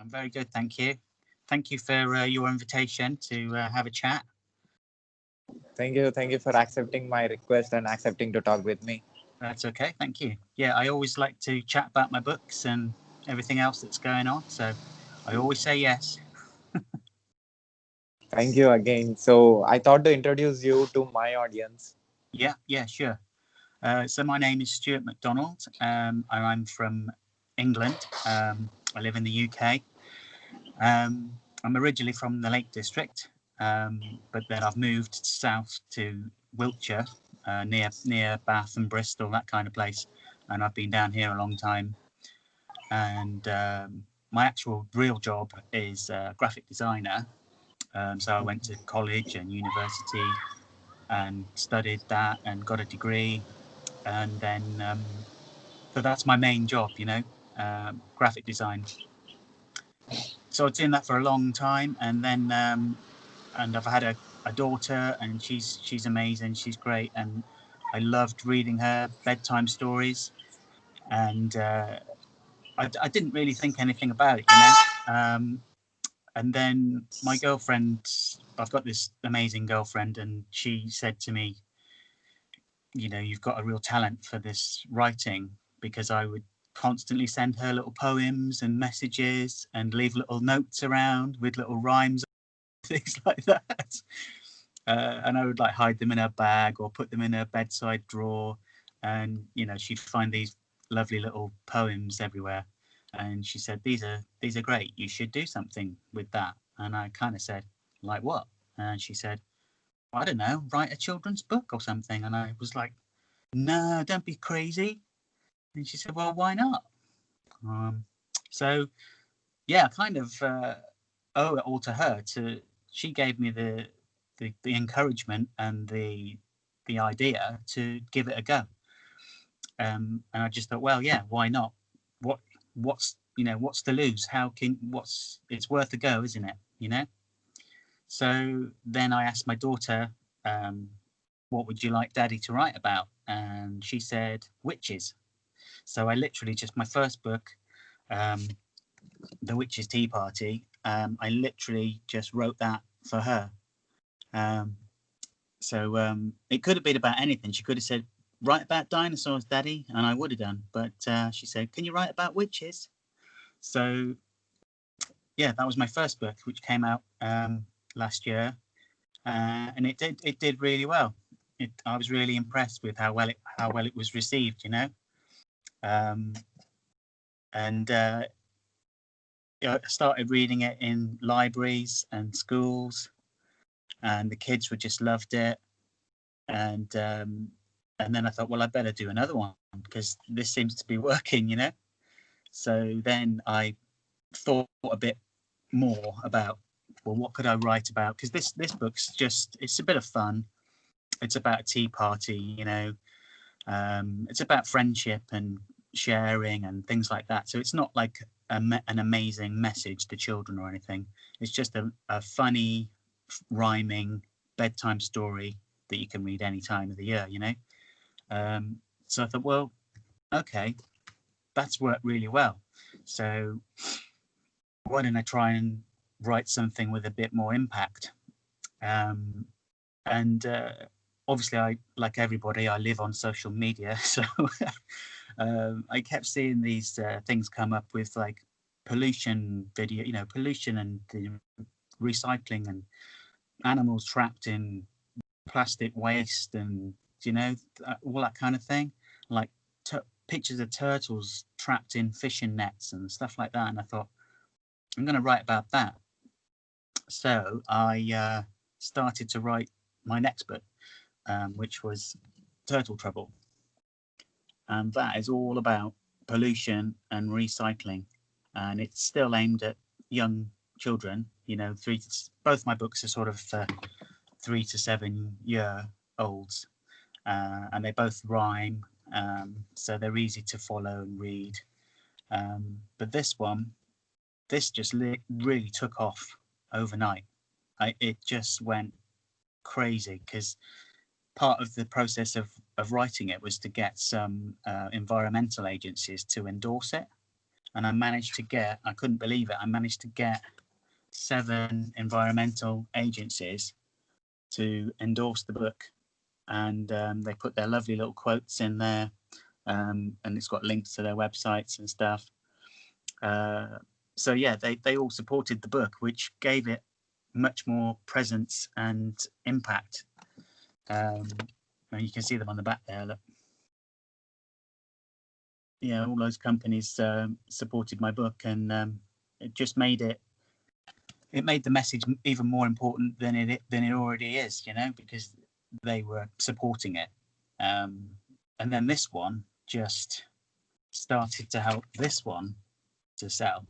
I'm very good, thank you. Thank you for your invitation to have a chat. Thank you. Thank you for accepting my request and accepting to talk with me. That's okay, thank you. Yeah, I always like to chat about my books and everything else that's going on, so I always say yes. Thank you again. So I thought to introduce you to my audience. Yeah, sure. So my name is Stuart McDONALD, and I'm from England. I live in the UK. I'm originally from the Lake District, but then I've moved south to Wiltshire, near Bath and Bristol, that kind of place, and I've been down here a long time. And my actual real job is graphic designer. So I went to college and university and studied that and got a degree, and then so that's my main job, graphic design. So I was doing that for a long time, and then and I've had a daughter, and she's amazing, she's great, and I loved reading her bedtime stories, and I didn't really think anything about it, and then my girlfriend, I've got this amazing girlfriend, and she said to me, you've got a real talent for this writing, because I would constantly send her little poems and messages and leave little notes around with little rhymes, things like that. And I would like hide them in her bag or put them in her bedside drawer, and she'd find these lovely little poems everywhere. And she said, these are great, you should do something with that. And I kind of said, like what? And she said, I don't know, write a children's book or something. And I was like, no, don't be crazy. And she said, well, why not? So yeah, kind of owe it all to her. She gave me the encouragement and the idea to give it a go. And I just thought, well, yeah, why not? What's to lose? It's worth a go, isn't it? So then I asked my daughter, what would you like Daddy to write about? And she said witches. So I literally just, my first book, The Witch's Tea Party, I literally just wrote that for her. So it could have been about anything. She could have said, write about dinosaurs, Daddy, and I would have done. But she said, can you write about witches? So yeah, that was my first book, which came out last year, and it did really well. I was really impressed with how well it was received, and I started reading it in libraries and schools, and the kids would just loved it. And then I thought, well, I better do another one, because this seems to be working, So then I thought a bit more about, well, what could I write about? Because this book's it's a bit of fun. It's about a tea party, it's about friendship and sharing and things like that. So it's not like an amazing message to children or anything. It's just a funny, rhyming bedtime story that you can read any time of the year, So I thought, well, okay, that's worked really well. So why don't I try and write something with a bit more impact? And obviously, like everybody, I live on social media, so I kept seeing these things come up with like pollution video, pollution and the recycling and animals trapped in plastic waste, and all that kind of thing, like pictures of turtles trapped in fishing nets and stuff like that. And I thought, I'm going to write about that. So I started to write my next book, which was Turtle Trouble, and that is all about pollution and recycling, and it's still aimed at young children. Both my books are sort of 3 to 7 year olds, and they both rhyme, so they're easy to follow and read. But this just really took off overnight. It just went crazy, because part of the process of writing it was to get some environmental agencies to endorse it. and I couldn't believe it, I managed to get 7 environmental agencies to endorse the book, and they put their lovely little quotes in there, and it's got links to their websites and stuff. So yeah, they all supported the book, which gave it much more presence and impact. And you can see them on the back there, look. Yeah, all those companies supported my book, and it just made the message even more important than it already is, because they were supporting it. And then this one just started to help this one to sell,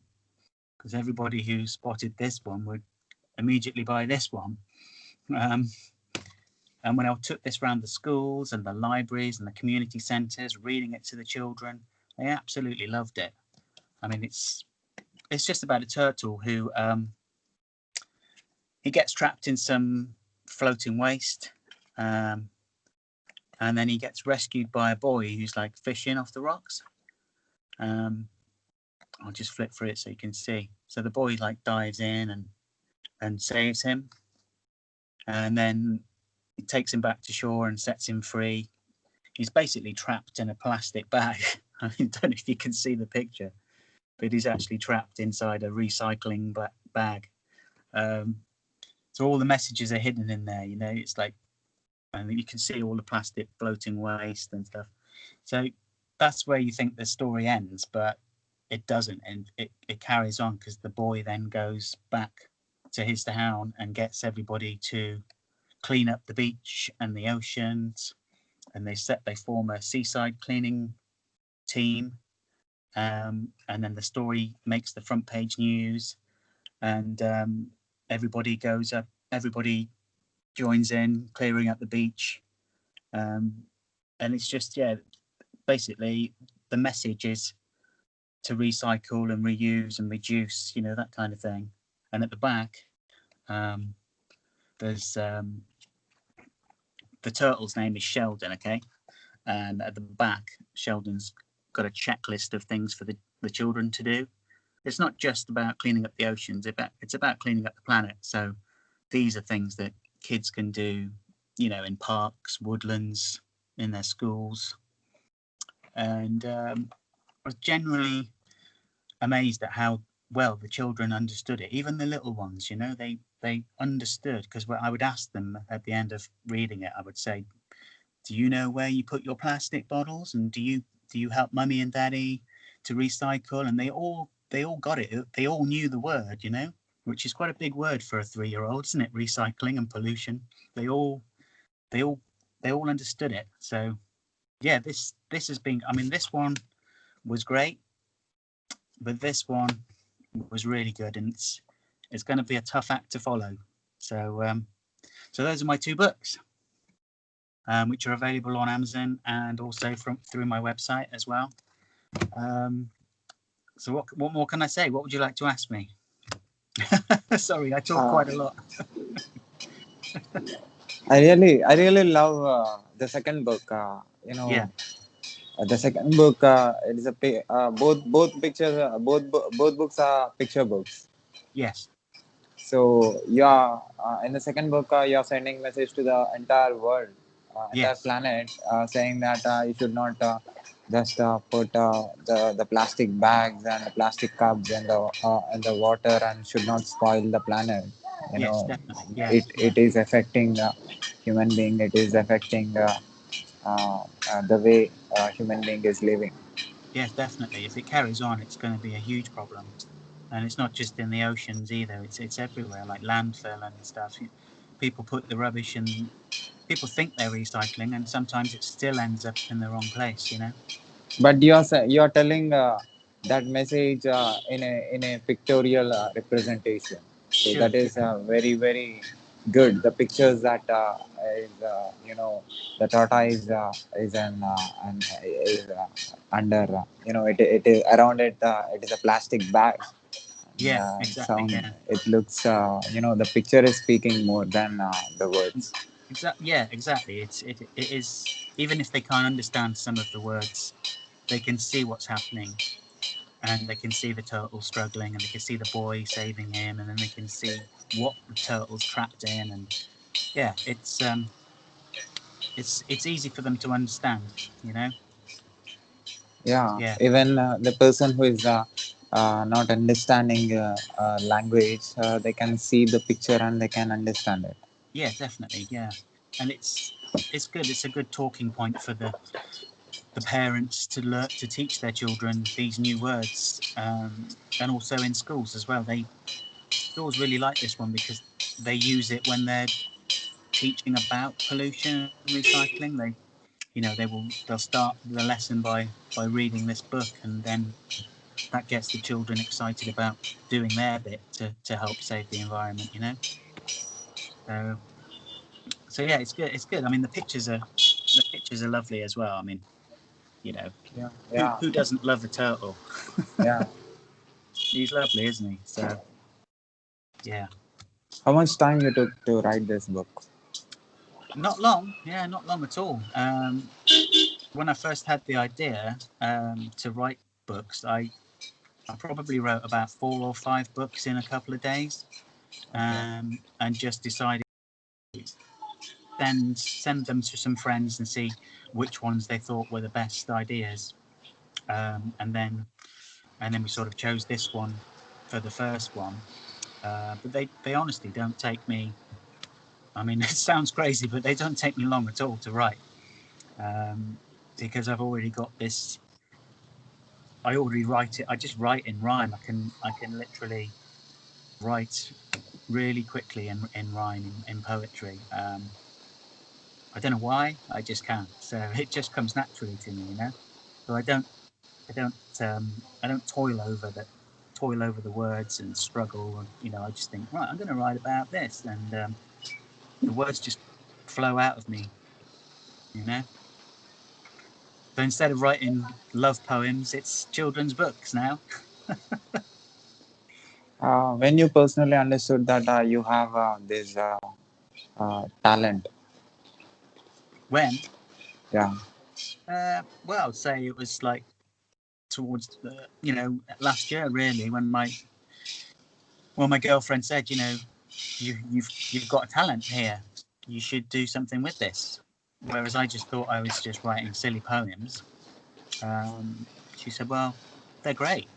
because everybody who spotted this one would immediately buy this one. And when I took this around the schools and the libraries and the community centres, reading it to the children, they absolutely loved it. I mean, it's just about a turtle who he gets trapped in some floating waste, and then he gets rescued by a boy who's like fishing off the rocks. I'll just flip through it so you can see. So the boy like dives in and saves him, and then he takes him back to shore and sets him free. He's basically trapped in a plastic bag. I don't know if you can see the picture, but he's actually trapped inside a recycling bag. So all the messages are hidden in there, it's like, and you can see all the plastic floating waste and stuff. So that's where you think the story ends, but it doesn't, and it carries on, because the boy then goes back to his town and gets everybody to clean up the beach and the oceans, and they form a seaside cleaning team, and then the story makes the front page news, and everybody joins in clearing up the beach, and it's just, basically the message is to recycle and reuse and reduce, that kind of thing. And at the back, there's the turtle's name is Sheldon, okay? And at the back, Sheldon's got a checklist of things for the children to do. It's not just about cleaning up the oceans, it's about cleaning up the planet. So these are things that kids can do, in parks, woodlands, in their schools. And I was generally amazed at how well the children understood it. Even the little ones, they understood, because I would ask them at the end of reading it, I would say, do you know where you put your plastic bottles, and do you help mummy and daddy to recycle? And they all got it. They all knew the word, which is quite a big word for a 3-year-old, isn't it? Recycling and pollution. They all understood it. So yeah, this has been, this one was great, but this one was really good, and it's going to be a tough act to follow. So those are my 2 books, which are available on Amazon and also through my website as well. So what more can I say? What would you like to ask me? Sorry, I talk quite a lot. I really love the second book. Yeah. The second book, it is both pictures, both books are picture books. Yes. So in the second book, you're sending message to the entire world, entire planet, saying that you should not just put the plastic bags and the plastic cups in the water, and should not spoil the planet. Yes, definitely. Yes. It is affecting human being. It is affecting the way human being is living. Yes, definitely. If it carries on, it's going to be a huge problem. And it's not just in the oceans either. It's everywhere, like landfill and stuff. People put the rubbish, and people think they're recycling, and sometimes it still ends up in the wrong place, But you're telling that message in a pictorial representation. So Sure. that is very, very good. The pictures that is the tortoise is under it is around it. It is a plastic bag. Yeah, exactly. Yeah. It looks the picture is speaking more than the words. Yeah, exactly. It is, even if they can't understand some of the words, they can see what's happening. and they can see the turtle struggling, and they can see the boy saving him, and then they can see what the turtle's trapped in, and yeah, it's easy for them to understand, you know. Yeah, Yeah, even the person who is not understanding language, they can see the picture and they can understand it. yeah, definitely, yeah, and it's good. It's a good talking point for the parents to learn to teach their children these new words, and also in schools as well. Schools really like this one because they use it when they're teaching about pollution and recycling. They'll start the lesson by reading this book, and then that gets the children excited about doing their bit to help save the environment. So so yeah, it's good. It's good. I mean, the pictures are lovely as well. I mean, you know, Yeah, who yeah, who doesn't love a turtle? yeah. He's lovely, isn't he? So yeah, How much time you took to write this book? not long. Yeah, not long at all. When I first had the idea to write books, I probably wrote about 4 or 5 books in a couple of days, Okay. and just decided then send them to some friends and see which ones they thought were the best ideas, and then we sort of chose this one for the first one. But they honestly don't take me. I mean, it sounds crazy, but they don't take me long at all to write, because I've already got this. I already write it. I just write in rhyme. I can literally write really quickly in rhyme in poetry. I don't know why. I just can. So it just comes naturally to me. So I don't toil over the words and struggle. I just think, right, I'm going to write about this, and the words just flow out of me. You know. So instead of writing love poems, it's children's books now. When you personally understood that you have this talent, When? yeah, Well, I'd say it was like towards last year, really, when my girlfriend said, you've got a talent here. You should do something with this. Whereas I just thought I was just writing silly poems. She said, well, they're great.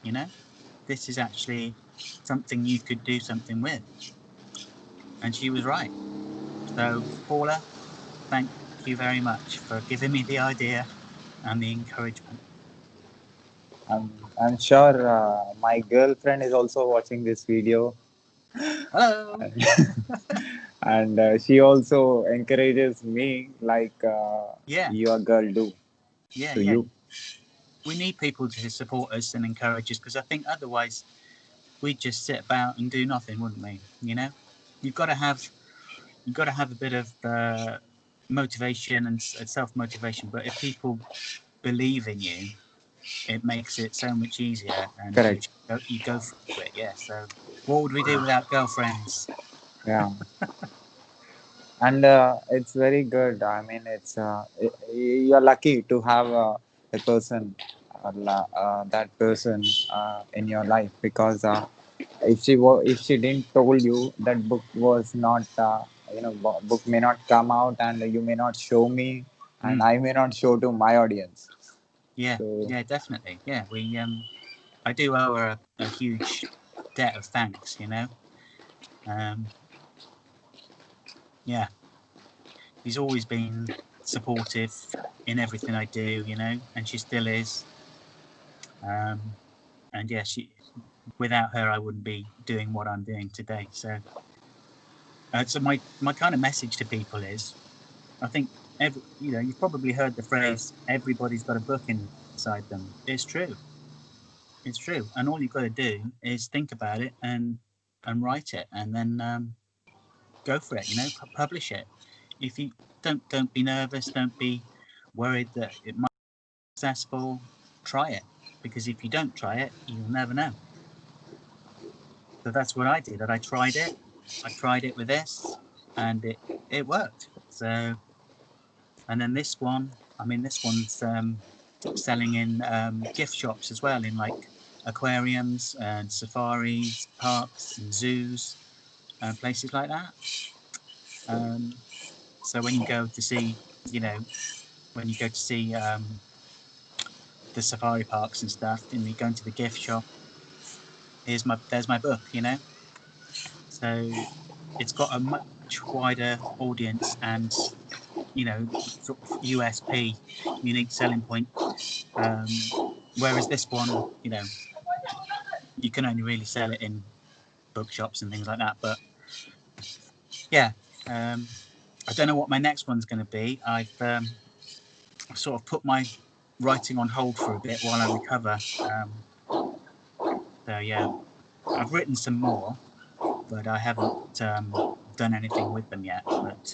This is actually something you could do something with. And she was right. So, Paula, thank you very much for giving me the idea and the encouragement. I'm sure my girlfriend is also watching this video, Hello. and she also encourages me like Yeah, your girl do yeah, to yeah. you. We need people to support us and encourage us, because I think otherwise we'd just sit about and do nothing, wouldn't we? You've got to have you've got to have a bit of motivation and self motivation. But if people believe in you, it makes it so much easier, and you Correct. you go for it. Yeah. So what would we do without girlfriends? Yeah, and it's very good. I mean, you're lucky to have a person, that person in your life, because if she didn't told you, that book was not book may not come out, and you may not show me, and Mm, I may not show to my audience. yeah. So Yeah. Definitely. Yeah. I do owe her a huge debt of thanks. Um, yeah. She's always been supportive in everything I do. And she still is. Um, and yeah, without her, I wouldn't be doing what I'm doing today. So my kind of message to people is, I think you've probably heard the phrase, "Everybody's got a book inside them." It's true. It's true, and all you've got to do is think about it and write it, and then go for it. Publish it. If you don't be nervous, don't be worried that it might be successful. Try it, because if you don't try it, you'll never know. So that's what I did. And I tried it. I tried it with this, and it worked. So, and then this one, I mean, this one's selling in gift shops as well, in like aquariums and safari parks and zoos and places like that. So when you go to see, when you go to see the safari parks and stuff, and you go into the gift shop, there's my book, So it's got a much wider audience and, sort of USP, unique selling point. Whereas this one, you can only really sell it in bookshops and things like that. But yeah, I don't know what my next one's going to be. I've sort of put my writing on hold for a bit while I recover. So yeah, I've written some more, but I haven't done anything with them yet. But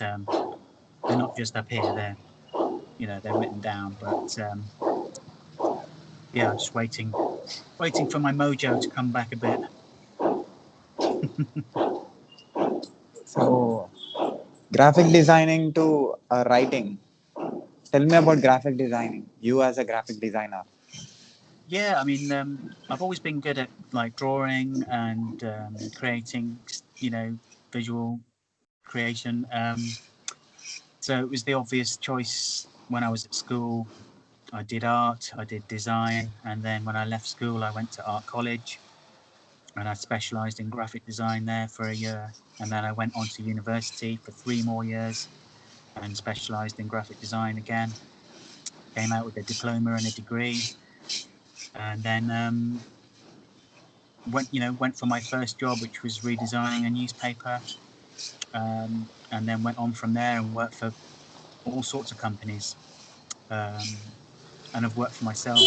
they're not just up here; they're written down. But yeah, I'm just waiting for my mojo to come back a bit. So, graphic designing to writing. Tell me about graphic designing. You as a graphic designer. Yeah, I mean, I've always been good at like drawing and creating, visual creation. So it was the obvious choice when I was at school. I did art, I did design, and then when I left school, I went to art college and I specialised in graphic design there for a year. And then I went on to university for 3 more years and specialised in graphic design again. Came out with a diploma and a degree, and then went for my first job, which was redesigning a newspaper, and then went on from there and worked for all sorts of companies, and I've worked for myself,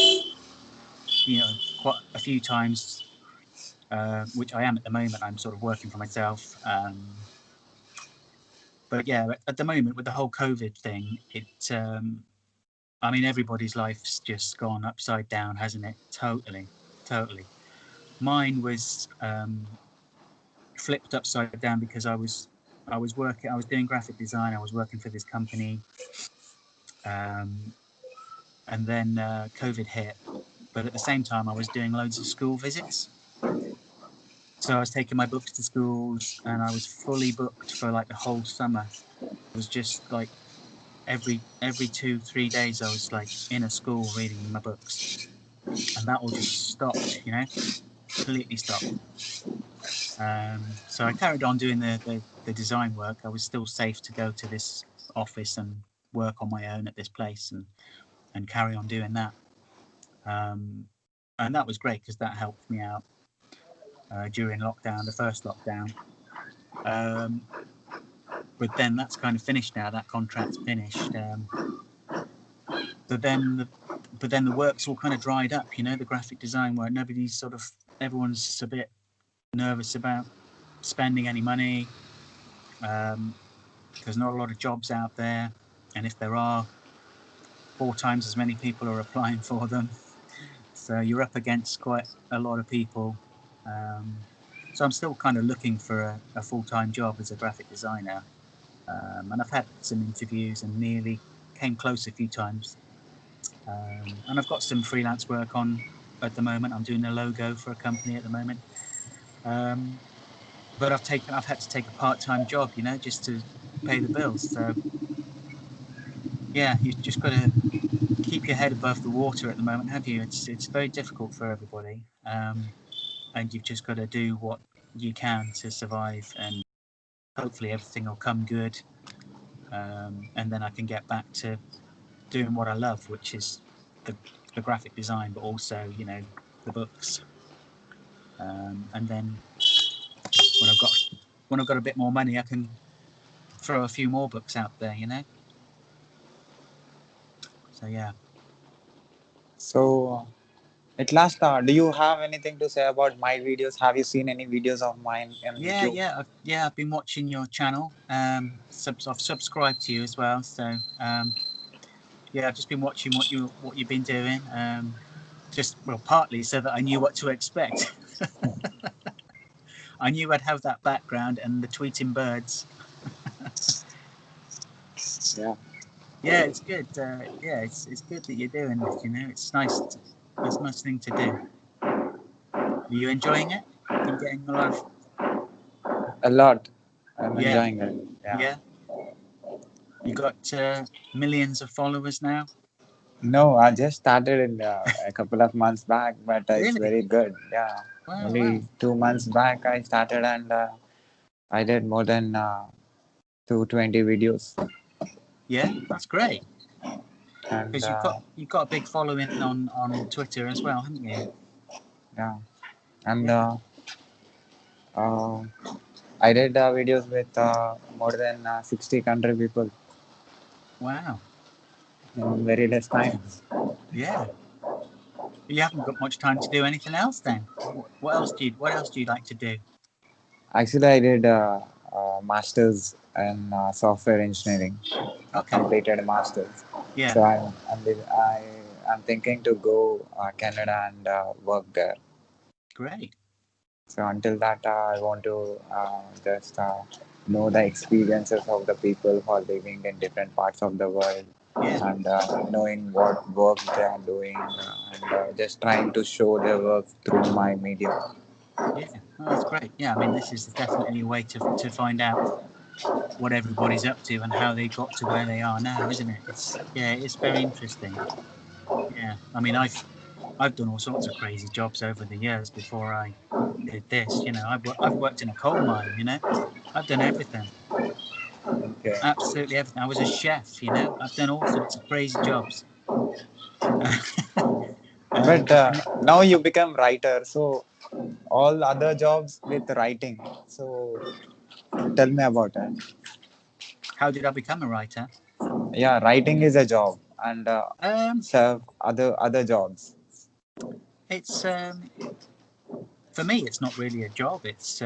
quite a few times, which I am at the moment. I'm sort of working for myself. But yeah, at the moment with the whole COVID thing, I mean, everybody's life's just gone upside down, hasn't it? Totally, totally. Mine was flipped upside down because I was doing graphic design. I was working for this company, and then COVID hit. But at the same time, I was doing loads of school visits. So I was taking my books to schools, and I was fully booked for like the whole summer. It was just like every 2-3 days, I was like in a school reading my books, and that all just stopped. Completely stopped. So I carried on doing the design work. I was still safe to go to this office and work on my own at this place and carry on doing that. And that was great because that helped me out during lockdown, the first lockdown. But then that's kind of finished now. That contract's finished. But then the work's all kind of dried up. The graphic design work. Everyone's a bit nervous about spending any money. There's not a lot of jobs out there, and if there are, 4 times as many people are applying for them. So you're up against quite a lot of people. So I'm still kind of looking for a full-time job as a graphic designer. And I've had some interviews and nearly came close a few times. And I've got some freelance work on at the moment. I'm doing a logo for a company at the moment. But I've had to take a part-time job, just to pay the bills. So yeah, you've just got to keep your head above the water at the moment, have you? It's very difficult for everybody, and you've just got to do what you can to survive, and hopefully everything will come good, and then I can get back to doing what I love, which is the graphic design, but also the books, and then when I've got a bit more money, I can throw a few more books out there, So yeah. So, at last, do you have anything to say about my videos? Have you seen any videos of mine on Yeah, YouTube? I've been watching your channel. I've subscribed to you as well. So yeah, I've just been watching what you've been doing. Partly so that I knew what to expect. I knew I'd have that background and the tweeting birds. Yeah. Yeah, it's good. Yeah, it's good that you're doing this. It's nice. It's a nice thing to do. Are you enjoying it? You getting a lot of? A lot. I'm Yeah, enjoying it. Yeah. yeah. You got millions of followers now. No, I just started it a couple of months back, but it's Really? very good. Yeah. Wow, wow. Only 2 months back I started, and I did more than 220 videos. Yeah, that's great. And Because you've got a big following on Twitter as well, haven't you? yeah. And Yeah. uh, I did videos with more than 60 country people Wow. in very less time. Yeah. You haven't got much time to do anything else then. What else do you like to do? Actually, I did masters in software engineering. I Okay. completed a masters, Yeah. so I'm thinking to go Canada and work there. Great. So until that, I want to just know the experiences of the people who are living in different parts of the world, Yeah. and knowing what work they are doing, and just trying to show their work through my medium. Yeah. Oh, that's great. Yeah. I mean, this is definitely a way to find out what everybody's up to and how they got to where they are now, isn't it? It's very interesting. Yeah. I mean, I've done all sorts of crazy jobs over the years before I did this. I've worked in a coal mine. I've done everything. Okay. Absolutely everything. I was a chef. I've done all sorts of crazy jobs. But And now you become writer, so all other jobs with writing. So tell me about it. how did I become a writer? Yeah, writing is a job, and Um, serve other jobs. it's for me, it's not really a job. It's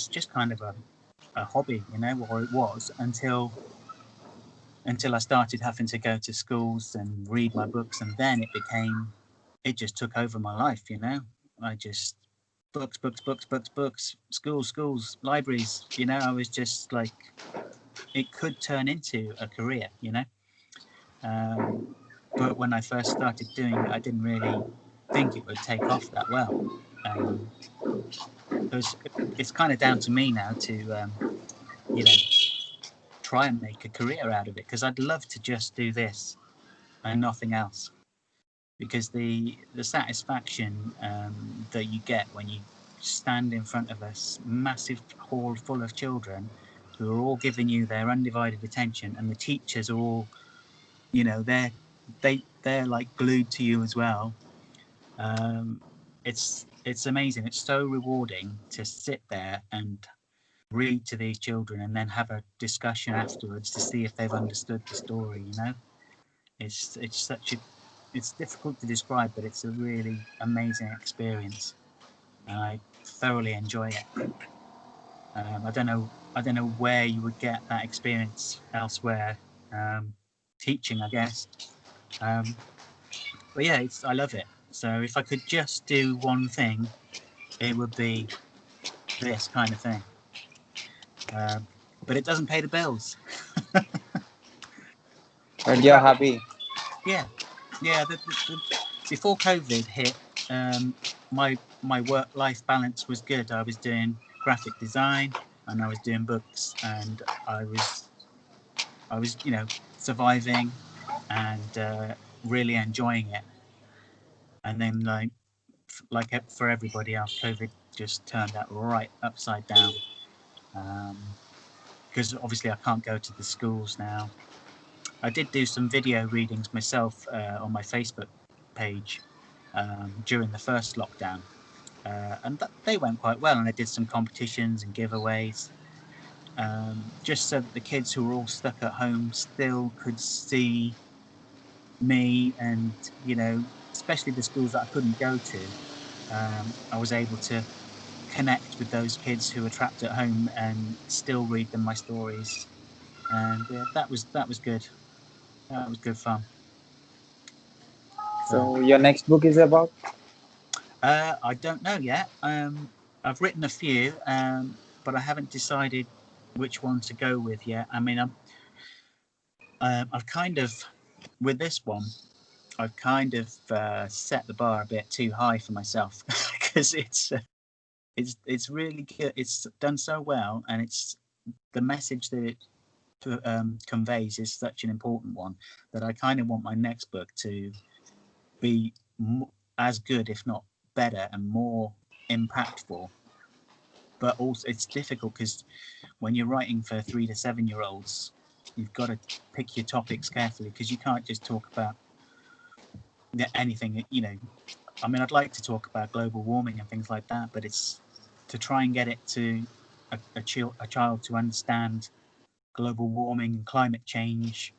just kind of a hobby, or it was until I started having to go to schools and read my books, and then it just took over my life. I just books, books, books, books, books, schools, libraries. I was just like it could turn into a career. Um, but when I first started doing it, I didn't really think it would take off that well. Because it's kind of down to me now to you know try and make a career out of it, because I'd love to just do this and nothing else. Because the satisfaction that you get when you stand in front of a massive hall full of children who are all giving you their undivided attention, and the teachers are all, they're like glued to you as well. um, it's amazing. It's so rewarding to sit there and read to these children and then have a discussion afterwards to see if they've understood the story. It's difficult to describe, but it's a really amazing experience, and I thoroughly enjoy it. I don't know where you would get that experience elsewhere. Teaching, I guess. Um, but yeah, I love it. So if I could just do one thing, it would be this kind of thing. Um, but it doesn't pay the bills. But The you're gra- happy. yeah, yeah. Before COVID hit, my work-life balance was good. I was doing graphic design and I was doing books, and I was surviving and really enjoying it. And then for everybody else, COVID just turned that right upside down. Because obviously I can't go to the schools now. I did do some video readings myself on my Facebook page during the first lockdown, and they went quite well. And I did some competitions and giveaways, just so that the kids who were all stuck at home still could see me, and especially the schools that I couldn't go to. I was able to connect with those kids who were trapped at home and still read them my stories, and that was good. That was good fun. So So your next book is about. I don't know yet. I've written a few, but I haven't decided which one to go with yet. I mean, I've kind of with this one, I've kind of set the bar a bit too high for myself because it's really good. It's done so well, and it's the message that it conveys is such an important one that I kind of want my next book to be as good, if not better, and more impactful. But also, it's difficult because when you're writing for 3 to 7 year olds, you've got to pick your topics carefully because you can't just talk about anything. I mean, I'd like to talk about global warming and things like that, but it's to try and get it to a child to understand global warming and climate change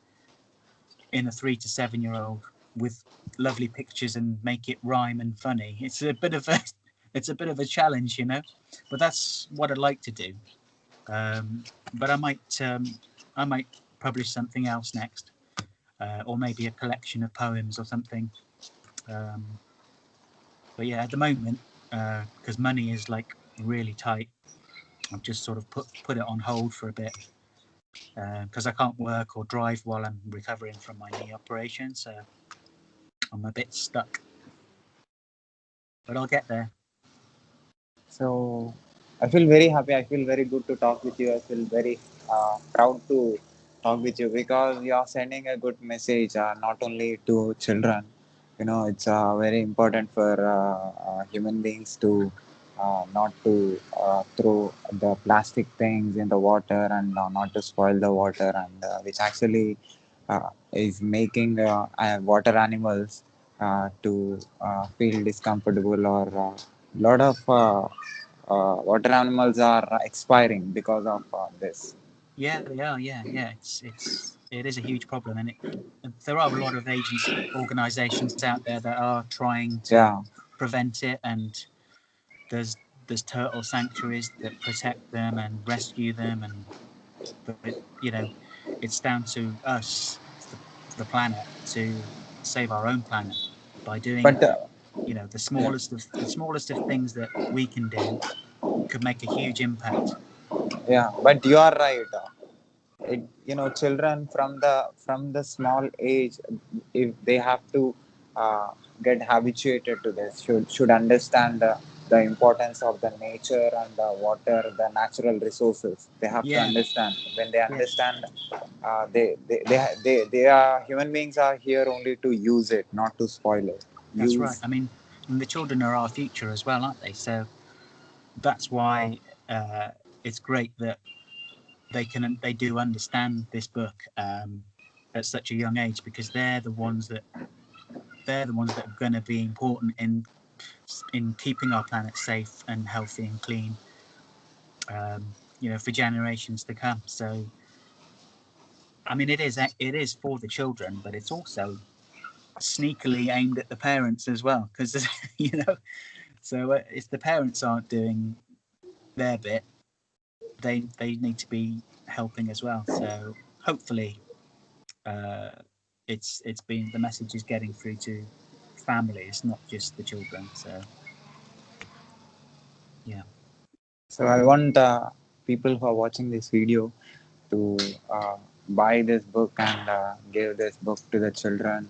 in a 3 to 7 year old with lovely pictures and make it rhyme and funny. It's a bit of a challenge, but that's what I'd like to do. But I might publish something else next, or maybe a collection of poems or something. But yeah, at the moment, because money is like really tight, I've just sort of put it on hold for a bit because I can't work or drive while I'm recovering from my knee operation, so I'm a bit stuck. But I'll get there. So I feel very happy. I feel very good to talk with you. I feel very proud to talk with you because you are sending a good message, not only to children. It's very important for human beings to not to throw the plastic things in the water and not to spoil the water, and which actually is making water animals to feel discomfortable, or lot of water animals are expiring because of this. Yeah, they are. Yeah. It is a huge problem, and there are a lot of organisations out there that are trying to prevent it, and there's turtle sanctuaries that protect them and rescue them, but it's down to us, the planet, to save our own planet by doing But the smallest of things that we can do could make a huge impact. yeah, but you are right. Children from the small age, if they have to uh, get habituated to this, should understand the importance of the nature and the water, the natural resources. They have to Yeah, understand. When they yeah, understand, they are human beings are here only to use it, not to spoil it. that's right. Use. I mean, and the children are our future as well, aren't they? So that's why it's great that they do understand this book at such a young age, because they're the ones that are going to be important in keeping our planet safe and healthy and clean, for generations to come. So, I mean, it is for the children, but it's also sneakily aimed at the parents as well, because so if the parents aren't doing their bit, they need to be helping as well. So hopefully, the message is getting through to families, not just the children. So yeah. So I want people who are watching this video to buy this book and give this book to the children,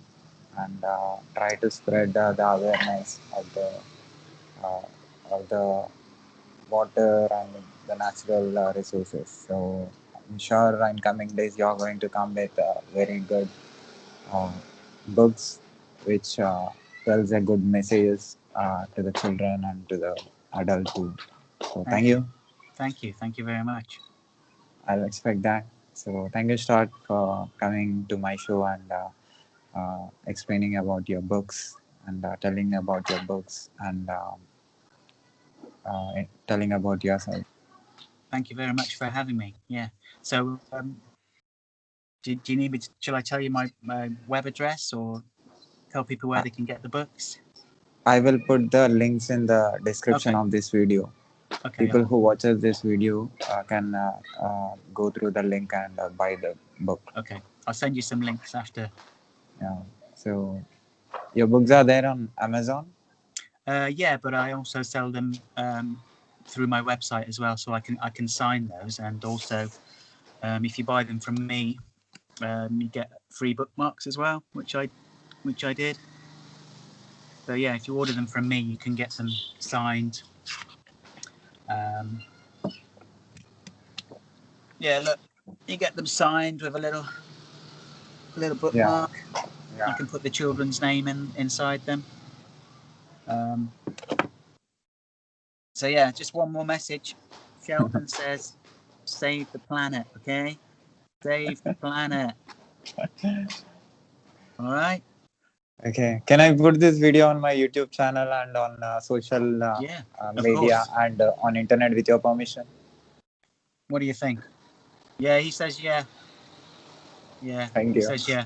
and try to spread the awareness uh, of the water and the natural resources. So I'm sure in coming days you are going to come with very good uh, books which tells a good messages to the children and to the adults too. So thank Thank you, you. thank you very much. I'll expect that. So thank you, Stuart, for coming to my show and explaining about your books and telling about your books and telling about yourself. Thank you very much for having me. Yeah. So, do you need me? Shall I tell you my web address, or tell people where I, they can get the books? I will put the links in the description Okay. of this video. Okay. People who watches this video can go through the link and buy the book. Okay. I'll send you some links after. Yeah. So your books are there on Amazon? Yeah, but I also sell them through my website as well, so I can sign those, and also if you buy them from me, you get free bookmarks as well, which I did. So yeah, if you order them from me, you can get them signed. Yeah, look, you get them signed with a little bookmark. Yeah. You can put the children's name inside them. So yeah, just one more message. Sheldon says, "Save the planet, okay? Save the planet." All right. Okay. Can I put this video on my YouTube channel and on social Yeah, of media course. and on internet with your permission? What do you think? Yeah, he says yeah. Yeah, Thank he you. says yeah.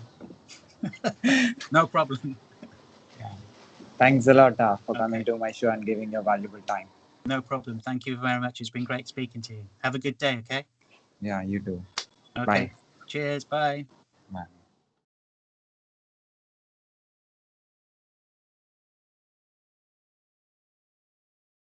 No problem. Yeah. Thanks a lot for coming Okay, to my show and giving your valuable time. no problem. Thank you very much. It's been great speaking to you. Have a good day, okay? Yeah, you too. Okay. Bye. Cheers. Bye. Bye.